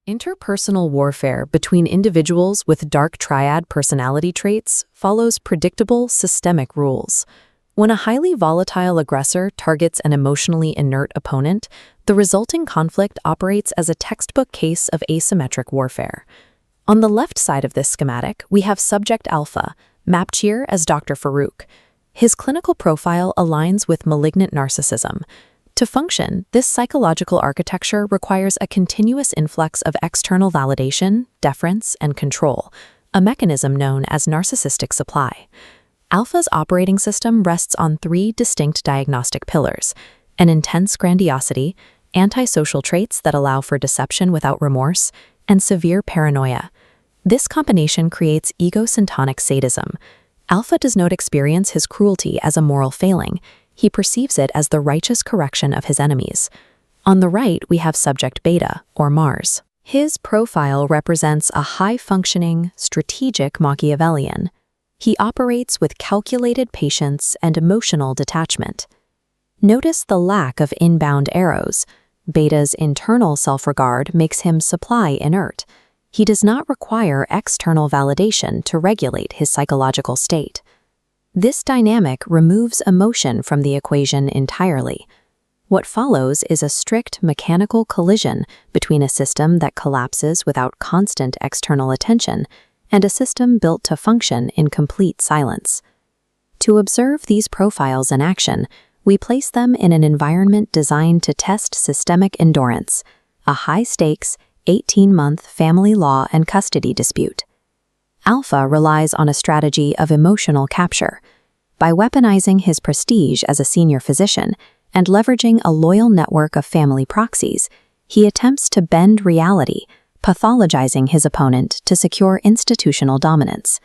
Interpersonal warfare between individuals with dark triad personality traits follows predictable systemic rules. When a highly volatile aggressor targets an emotionally inert opponent, the resulting conflict operates as a textbook case of asymmetric warfare. On the left side of this schematic, we have subject alpha, mapped here as Dr. Farouk. His clinical profile aligns with malignant narcissism. To function, this psychological architecture requires a continuous influx of external validation, deference, and control, a mechanism known as narcissistic supply. Alpha's operating system rests on three distinct diagnostic pillars: an intense grandiosity, antisocial traits that allow for deception without remorse, and severe paranoia. This combination creates egocentric sadism. Alpha does not experience his cruelty as a moral failing. He perceives it as the righteous correction of his enemies. On the right, we have subject beta, or Mars. His profile represents a high-functioning, strategic Machiavellian. He operates with calculated patience and emotional detachment. Notice the lack of inbound arrows. Beta's internal self-regard makes him supply inert. He does not require external validation to regulate his psychological state. This dynamic removes emotion from the equation entirely. What follows is a strict mechanical collision between a system that collapses without constant external attention and a system built to function in complete silence. To observe these profiles in action, we place them in an environment designed to test systemic endurance, a high-stakes, 18-month family law and custody dispute. Alpha relies on a strategy of emotional capture. By weaponizing his prestige as a senior physician and leveraging a loyal network of family proxies, he attempts to bend reality, pathologizing his opponent to secure institutional dominance.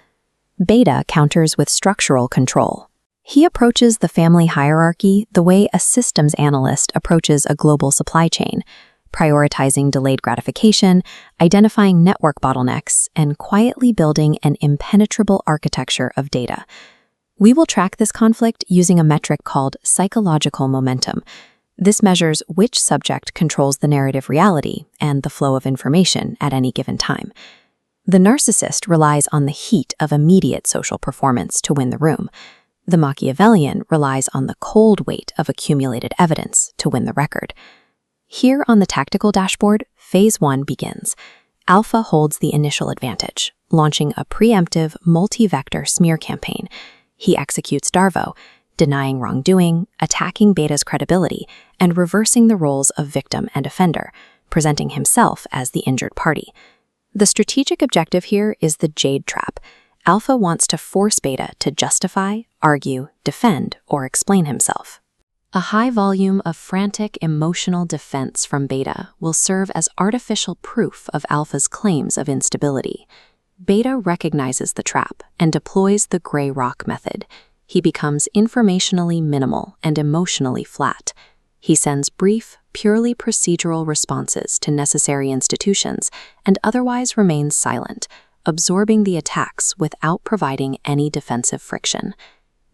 Beta counters with structural control. He approaches the family hierarchy the way a systems analyst approaches a global supply chain, prioritizing delayed gratification, identifying network bottlenecks, and quietly building an impenetrable architecture of data. We will track this conflict using a metric called psychological momentum. This measures which subject controls the narrative reality and the flow of information at any given time. The narcissist relies on the heat of immediate social performance to win the room. The Machiavellian relies on the cold weight of accumulated evidence to win the record. Here on the tactical dashboard, Phase 1 begins. Alpha holds the initial advantage, launching a preemptive multi-vector smear campaign. He executes DARVO, denying wrongdoing, attacking Beta's credibility, and reversing the roles of victim and offender, presenting himself as the injured party. The strategic objective here is the jade trap. Alpha wants to force Beta to justify, argue, defend, or explain himself. A high volume of frantic emotional defense from Beta will serve as artificial proof of Alpha's claims of instability. Beta recognizes the trap and deploys the gray rock method. He becomes informationally minimal and emotionally flat. He sends brief, purely procedural responses to necessary institutions and otherwise remains silent, absorbing the attacks without providing any defensive friction.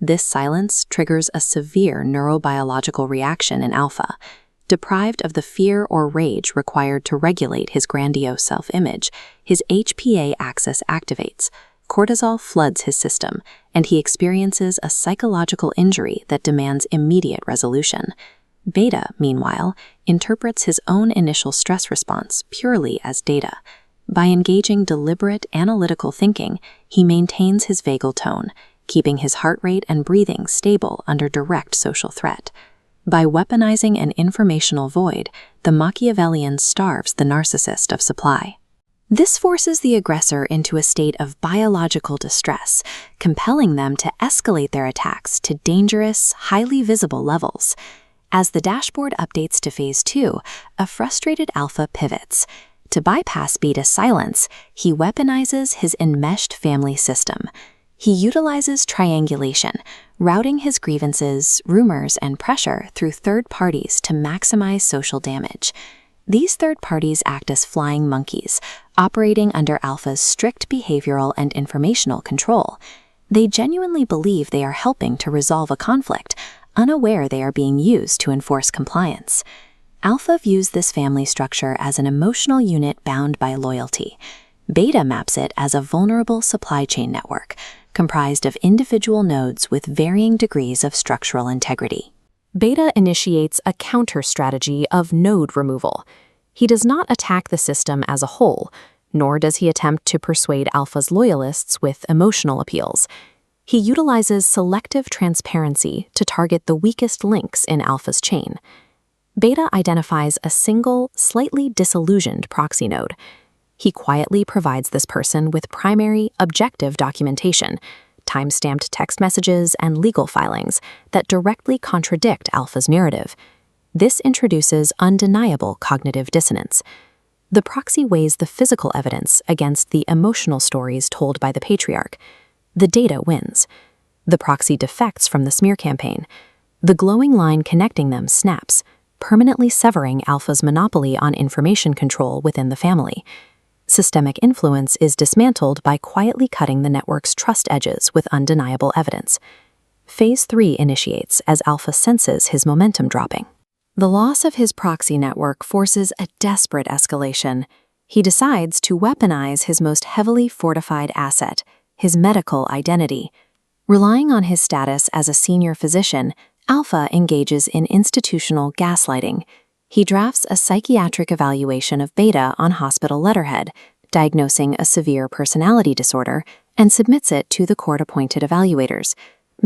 This silence triggers a severe neurobiological reaction in Alpha. Deprived of the fear or rage required to regulate his grandiose self-image, his HPA axis activates, cortisol floods his system, and he experiences a psychological injury that demands immediate resolution. Beta, meanwhile, interprets his own initial stress response purely as data. By engaging deliberate, analytical thinking, he maintains his vagal tone, keeping his heart rate and breathing stable under direct social threat. By weaponizing an informational void, the Machiavellian starves the narcissist of supply. This forces the aggressor into a state of biological distress, compelling them to escalate their attacks to dangerous, highly visible levels. As the dashboard updates to Phase 2, a frustrated Alpha pivots. To bypass Beta's silence, he weaponizes his enmeshed family system. He utilizes triangulation, routing his grievances, rumors, and pressure through third parties to maximize social damage. These third parties act as flying monkeys, operating under Alpha's strict behavioral and informational control. They genuinely believe they are helping to resolve a conflict, unaware they are being used to enforce compliance. Alpha views this family structure as an emotional unit bound by loyalty. Beta maps it as a vulnerable supply chain network, comprised of individual nodes with varying degrees of structural integrity. Beta initiates a counter strategy of node removal. He does not attack the system as a whole, nor does he attempt to persuade Alpha's loyalists with emotional appeals. He utilizes selective transparency to target the weakest links in Alpha's chain. Beta identifies a single, slightly disillusioned proxy node. He quietly provides this person with primary, objective documentation, time-stamped text messages and legal filings that directly contradict Alpha's narrative. This introduces undeniable cognitive dissonance. The proxy weighs the physical evidence against the emotional stories told by the patriarch. The data wins. The proxy defects from the smear campaign. The glowing line connecting them snaps, permanently severing Alpha's monopoly on information control within the family. Systemic influence is dismantled by quietly cutting the network's trust edges with undeniable evidence. Phase 3 initiates as Alpha senses his momentum dropping. The loss of his proxy network forces a desperate escalation. He decides to weaponize his most heavily fortified asset, his medical identity. Relying on his status as a senior physician, Alpha engages in institutional gaslighting. He drafts a psychiatric evaluation of Beta on hospital letterhead, diagnosing a severe personality disorder, and submits it to the court-appointed evaluators.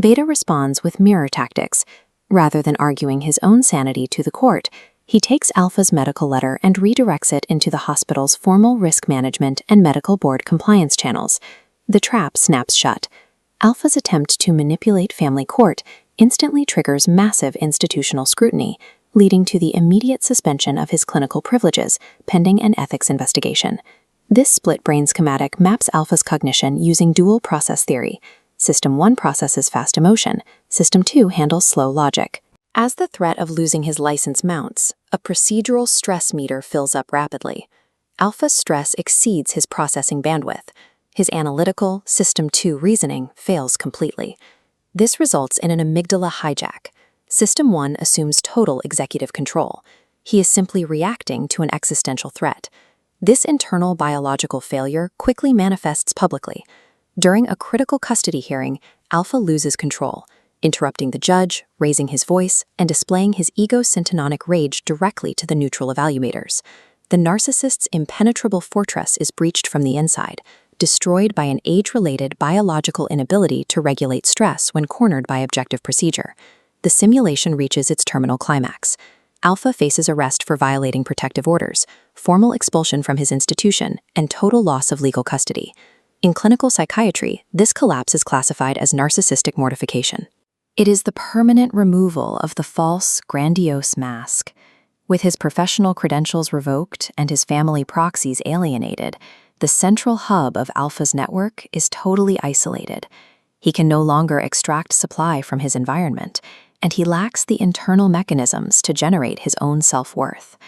Beta responds with mirror tactics. Rather than arguing his own sanity to the court, he takes Alpha's medical letter and redirects it into the hospital's formal risk management and medical board compliance channels. The trap snaps shut. Alpha's attempt to manipulate family court instantly triggers massive institutional scrutiny, leading to the immediate suspension of his clinical privileges, pending an ethics investigation. This split-brain schematic maps Alpha's cognition using dual process theory. System 1 processes fast emotion, System 2 handles slow logic. As the threat of losing his license mounts, a procedural stress meter fills up rapidly. Alpha's stress exceeds his processing bandwidth. His analytical, System 2 reasoning fails completely. This results in an amygdala hijack. System 1 assumes total executive control. He is simply reacting to an existential threat. This internal biological failure quickly manifests publicly. During a critical custody hearing, Alpha loses control, interrupting the judge, raising his voice, and displaying his ego-syntonic rage directly to the neutral evaluators. The narcissist's impenetrable fortress is breached from the inside, destroyed by an age-related biological inability to regulate stress when cornered by objective procedure. The simulation reaches its terminal climax. Alpha faces arrest for violating protective orders, formal expulsion from his institution, and total loss of legal custody. In clinical psychiatry, this collapse is classified as narcissistic mortification. It is the permanent removal of the false, grandiose mask. With his professional credentials revoked and his family proxies alienated, the central hub of Alpha's network is totally isolated. He can no longer extract supply from his environment, and he lacks the internal mechanisms to generate his own self-worth.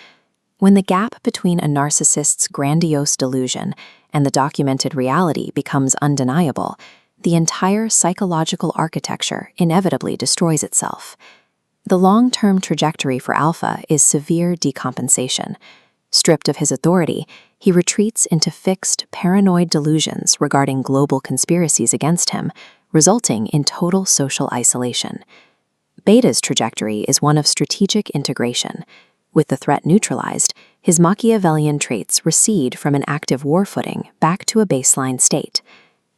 When the gap between a narcissist's grandiose delusion and the documented reality becomes undeniable, the entire psychological architecture inevitably destroys itself. The long-term trajectory for Alpha is severe decompensation. Stripped of his authority, he retreats into fixed, paranoid delusions regarding global conspiracies against him, resulting in total social isolation. Beta's trajectory is one of strategic integration. With the threat neutralized, his Machiavellian traits recede from an active war footing back to a baseline state.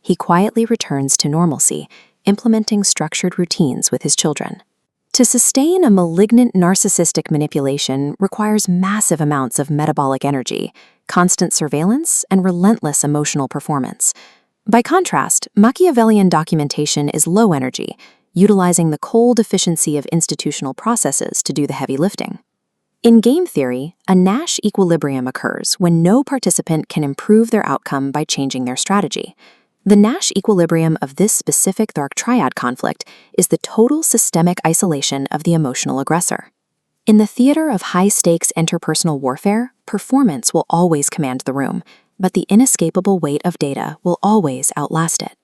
He quietly returns to normalcy, implementing structured routines with his children. To sustain a malignant narcissistic manipulation requires massive amounts of metabolic energy, constant surveillance, and relentless emotional performance. By contrast, Machiavellian documentation is low energy, utilizing the cold efficiency of institutional processes to do the heavy lifting. In game theory, a Nash equilibrium occurs when no participant can improve their outcome by changing their strategy. The Nash equilibrium of this specific dark triad conflict is the total systemic isolation of the emotional aggressor. In the theater of high-stakes interpersonal warfare, performance will always command the room, but the inescapable weight of data will always outlast it.